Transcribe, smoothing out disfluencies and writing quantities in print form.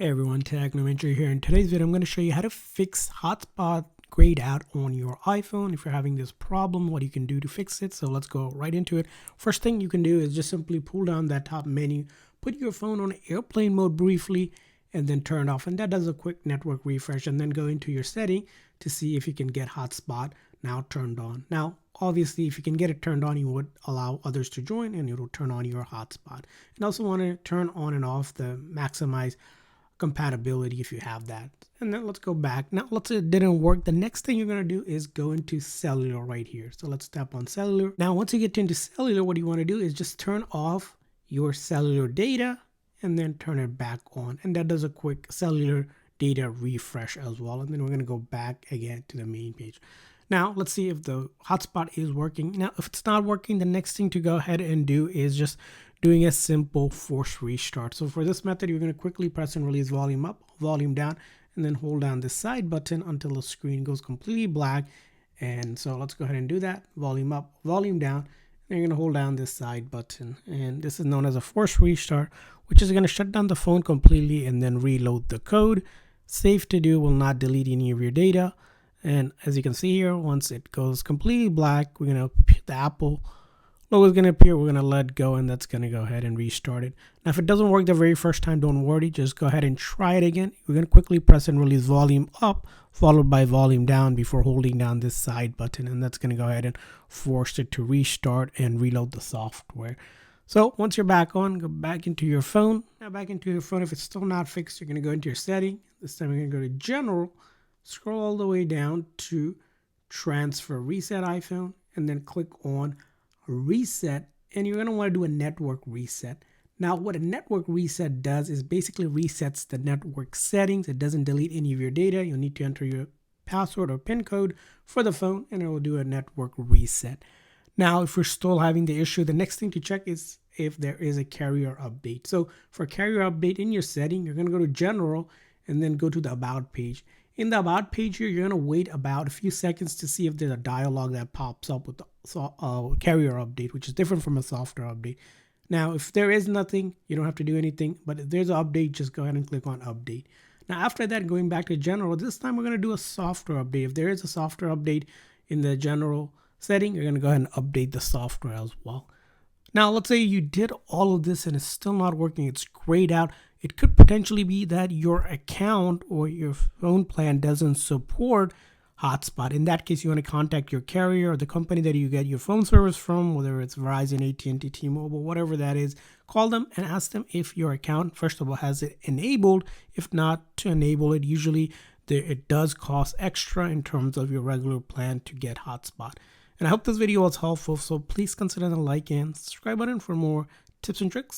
Hey everyone, Technomentary here. In today's video, I'm going to show you how to fix Hotspot grayed out on your iPhone. If you're having this problem, what you can do to fix it. So let's go right into it. First thing you can do is just simply pull down that top menu, put your phone on airplane mode briefly, and then turn it off. And that does a quick network refresh. And then go into your setting to see if you can get Hotspot now turned on. Now, obviously, if you can get it turned on, you would allow others to join and it will turn on your hotspot. And also want to turn on and off the maximize compatibility if you have that. And then let's go back. Now let's say it didn't work. The next thing you're going to do is go into cellular right here. So let's tap on cellular. Now once you get into cellular, what you want to do is just turn off your cellular data and then turn it back on. And that does a quick cellular data refresh as well. And then we're going to go back again to the main page. Now let's see if the hotspot is working. Now if it's not working, the next thing to go ahead and do is just doing a simple force restart. So for this method, you're going to quickly press and release volume up, volume down, and then hold down the side button until the screen goes completely black. And so let's go ahead and do that. Volume up, volume down. And you're going to hold down this side button. And this is known as a force restart, which is going to shut down the phone completely and then reload the code. Safe to do, will not delete any of your data. And as you can see here, once it goes completely black, we're going to the Apple logo is going to appear. We're going to let go, and that's going to go ahead and restart it. Now, if it doesn't work the very first time, don't worry. Just go ahead and try it again. We're going to quickly press and release volume up, followed by volume down before holding down this side button. And that's going to go ahead and force it to restart and reload the software. So once you're back on, go back into your phone. Now back into your phone, if it's still not fixed, you're going to go into your setting. This time we're going to go to General, scroll all the way down to Transfer Reset iPhone, and then click on Reset, and you're going to want to do a network reset. Now what a network reset does is basically resets the network settings. It doesn't delete any of your data. You'll need to enter your password or PIN code for the phone, and it will do a network reset. Now if you're still having the issue, the next thing to check is if there is a carrier update. So for carrier update in your setting, you're going to go to General and then go to the About page. In the About page here, you're going to wait about a few seconds to see if there's a dialog that pops up with the carrier update, which is different from a software update. Now, if there is nothing, you don't have to do anything. But if there's an update, just go ahead and click on Update. Now, after that, going back to General, this time we're going to do a software update. If there is a software update in the General setting, you're going to go ahead and update the software as well. Now, let's say you did all of this and it's still not working. It's grayed out. It could potentially be that your account or your phone plan doesn't support Hotspot. In that case, you want to contact your carrier or the company that you get your phone service from, whether it's Verizon, AT&T, T-Mobile, whatever that is. Call them and ask them if your account, first of all, has it enabled. If not, to enable it, usually it does cost extra in terms of your regular plan to get Hotspot. And I hope this video was helpful, so please consider the like and subscribe button for more tips and tricks.